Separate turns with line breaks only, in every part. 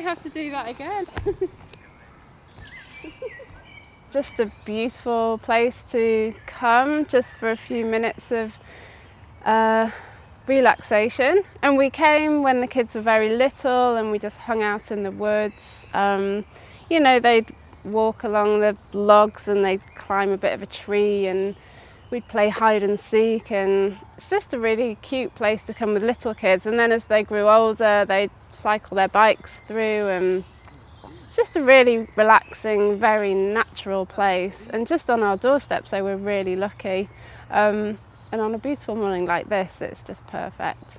have to do that again. Just a beautiful place to come just for a few minutes of relaxation. And we came when the kids were very little and we just hung out in the woods. You know, they'd walk along the logs and they'd climb a bit of a tree and we'd play hide and seek, and it's just a really cute place to come with little kids. And then as they grew older, they'd cycle their bikes through, and it's just a really relaxing, very natural place, and just on our doorstep, so we're really lucky. And on a beautiful morning like this, it's just perfect.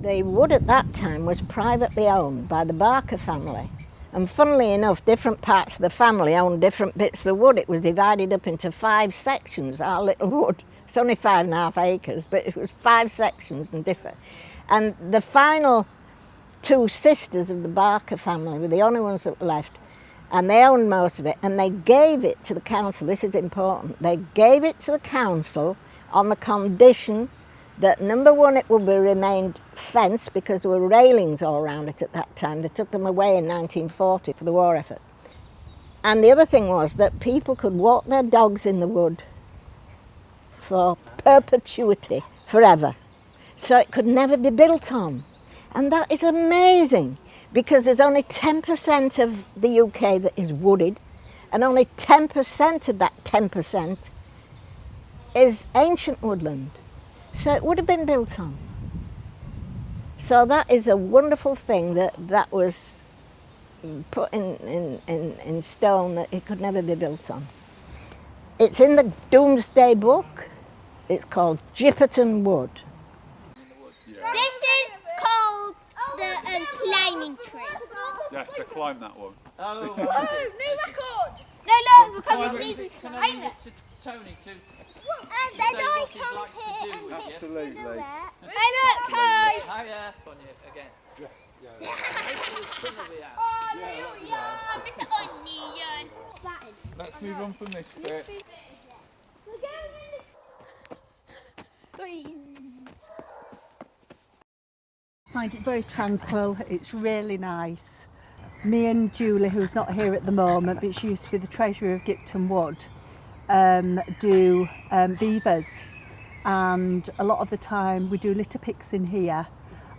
The wood at that time was privately owned by the Barker family. And funnily enough, different parts of the family owned different bits of the wood. It was divided up into 5 sections, our little wood. It's only 5.5 acres, but it was 5 sections and different. And the final 2 sisters of the Barker family were the only ones that were left. And they owned most of it, and they gave it to the council. This is important. They gave it to the council on the condition that, number one, it would be remained fenced because there were railings all around it at that time. They took them away in 1940 for the war effort. And the other thing was that people could walk their dogs in the wood for perpetuity, forever. So it could never be built on. And that is amazing, because there's only 10% of the UK that is wooded, and only 10% of that 10% is ancient woodland. So it would have been built on. So that is a wonderful thing that was put in stone, that it could never be built on. It's in the Doomsday Book. It's called Gipton Wood.
This is called the climbing tree.
You have to climb that one.
Oh, new record! No, because it needs to climb it.
To Tony to
And then I
what he'd
come
like to
here
do.
and hit
Absolutely.
the net. Hey look, hi!
Hiya, funny again.
Yes, yeah.
Hopefully the sun will be out.
Hallelujah! Mr. Onion! That in.
Let's move on from this bit.
We're going in
I find it very tranquil. It's really nice. Me and Julie, who's not here at the moment, but she used to be the treasurer of Gipton Wood, do beavers, and a lot of the time we do litter picks in here,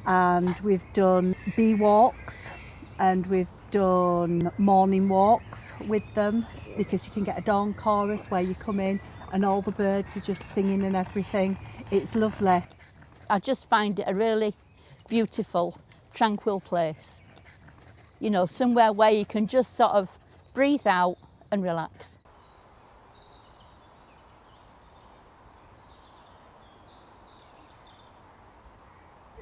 and we've done bee walks and we've done morning walks with them, because you can get a dawn chorus where you come in and all the birds are just singing and everything. It's lovely.
I just find it a really beautiful, tranquil place. You know, somewhere where you can just sort of breathe out and relax.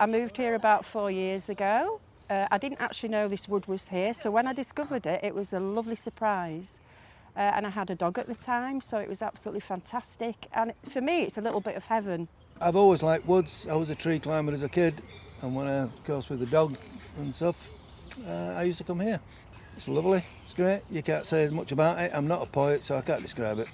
I moved here about 4 years ago. I didn't actually know this wood was here, so when I discovered it, it was a lovely surprise. And I had a dog at the time, so it was absolutely fantastic. And for me, it's a little bit of heaven.
I've always liked woods. I was a tree climber as a kid, and when I, of course, with the dog and stuff, I used to come here. It's lovely, it's great. You can't say as much about it. I'm not a poet, so I can't describe it.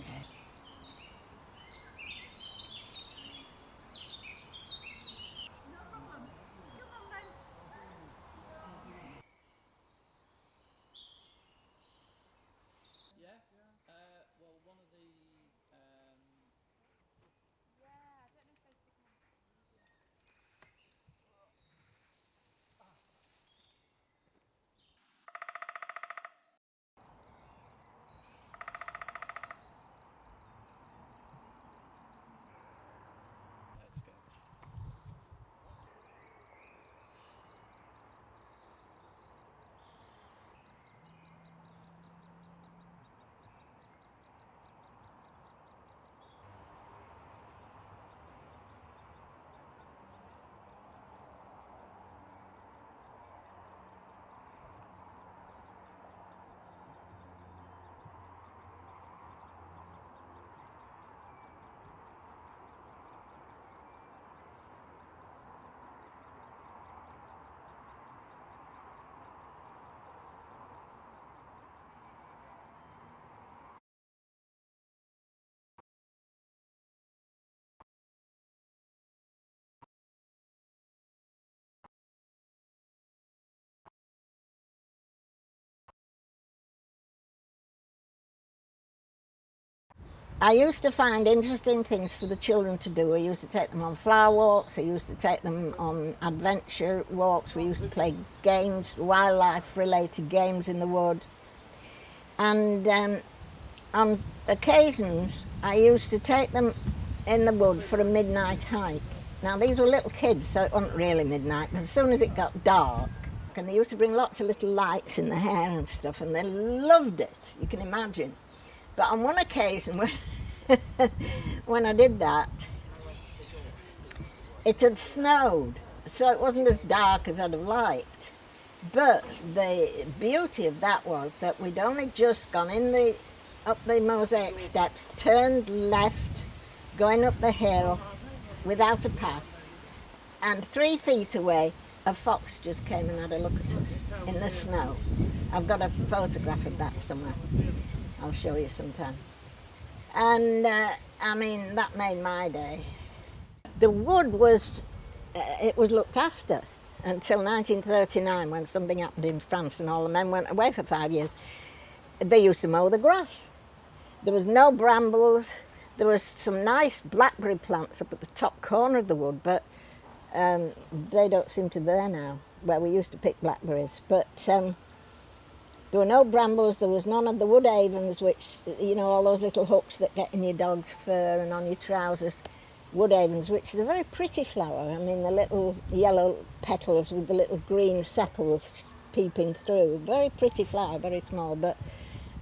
I used to find interesting things for the children to do. I used to take them on flower walks, I used to take them on adventure walks, we used to play games, wildlife-related games in the wood. And on occasions, I used to take them in the wood for a midnight hike. Now, these were little kids, so it wasn't really midnight, but as soon as it got dark, and they used to bring lots of little lights in their hair and stuff, and they loved it, you can imagine. But on one occasion, when I did that, it had snowed, so it wasn't as dark as I'd have liked. But the beauty of that was that we'd only just gone up the mosaic steps, turned left, going up the hill without a path, and 3 feet away, a fox just came and had a look at us in the snow. I've got a photograph of that somewhere. I'll show you sometime. And I mean, that made my day. The wood was, it was looked after until 1939 when something happened in France and all the men went away for 5 years. They used to mow the grass. There was no brambles. There was some nice blackberry plants up at the top corner of the wood, but they don't seem to be there now, where we used to pick blackberries. But there were no brambles, there was none of the wood avens, which, you know, all those little hooks that get in your dog's fur and on your trousers. Wood avens, which is a very pretty flower. I mean, the little yellow petals with the little green sepals peeping through. Very pretty flower, very small, but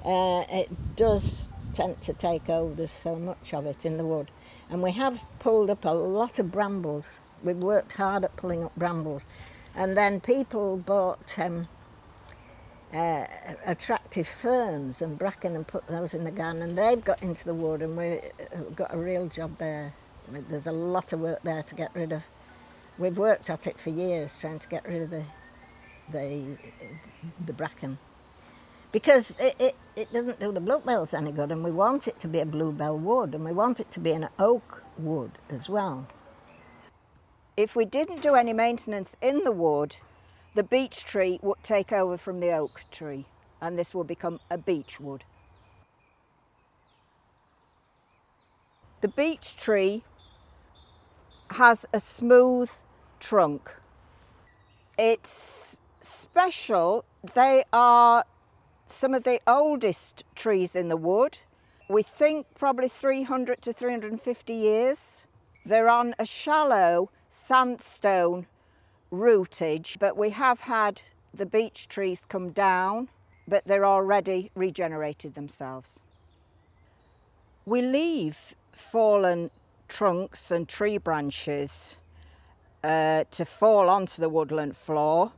it does tend to take over. There's so much of it in the wood. And we have pulled up a lot of brambles. We've worked hard at pulling up brambles. And then people bought attractive ferns and bracken and put those in the garden, and they've got into the wood, and we've got a real job there. There's a lot of work there to get rid of. We've worked at it for years, trying to get rid of the bracken, because it doesn't do the bluebells any good, and we want it to be a bluebell wood, and we want it to be an oak wood as well.
If we didn't do any maintenance in the wood, the beech tree would take over from the oak tree, and this will become a beech wood. The beech tree has a smooth trunk. It's special. They are some of the oldest trees in the wood. We think probably 300 to 350 years. They're on a shallow sandstone rootage, but we have had the beech trees come down, but they're already regenerated themselves. We leave fallen trunks and tree branches to fall onto the woodland floor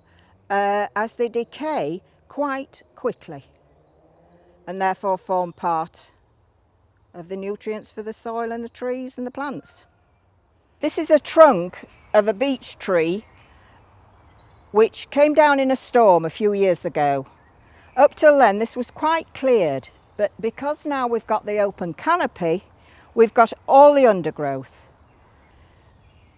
as they decay quite quickly, and therefore form part of the nutrients for the soil and the trees and the plants. This is a trunk of a beech tree which came down in a storm a few years ago. Up till then this was quite cleared, but because now we've got the open canopy, we've got all the undergrowth.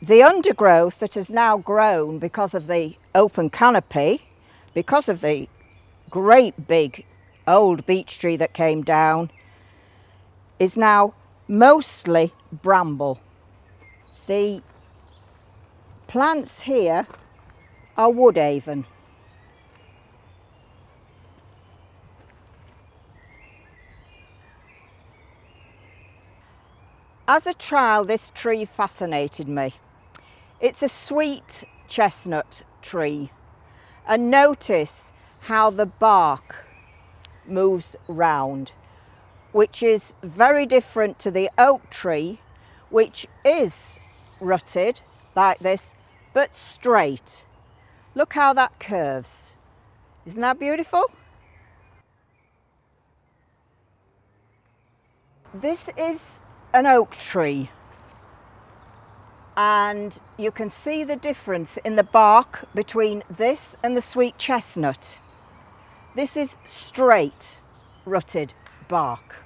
The undergrowth that has now grown because of the open canopy, because of the great big old beech tree that came down, is now mostly bramble. The plants here are woodhaven. As a child, this tree fascinated me. It's a sweet chestnut tree, and notice how the bark moves round, which is very different to the oak tree, which is rutted like this, but straight. Look how that curves. Isn't that beautiful? This is an oak tree, and you can see the difference in the bark between this and the sweet chestnut. This is straight rutted bark.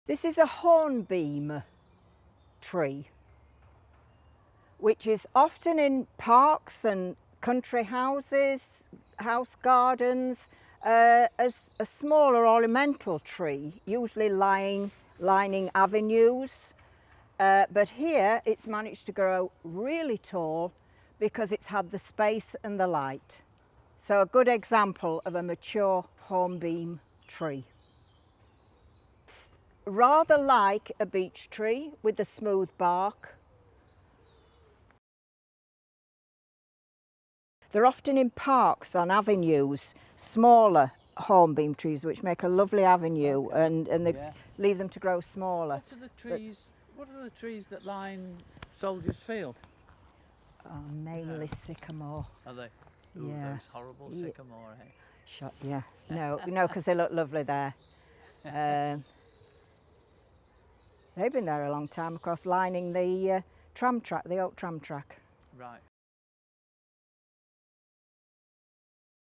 This is a hornbeam tree, which is often in parks and country houses, house gardens, as a smaller ornamental tree, usually lining avenues. But here it's managed to grow really tall because it's had the space and the light. So a good example of a mature hornbeam tree. It's rather like a beech tree with a smooth bark. They're often in parks on avenues, smaller hornbeam trees which make a lovely avenue, and they leave them to grow smaller.
What are the trees that line Soldiers Field?
Oh, mainly sycamore.
Are they? Ooh,
Yeah.
those horrible sycamore, eh?
Yeah. No, because they look lovely there. They've been there a long time, of course, lining the tram track, the old tram track.
Right.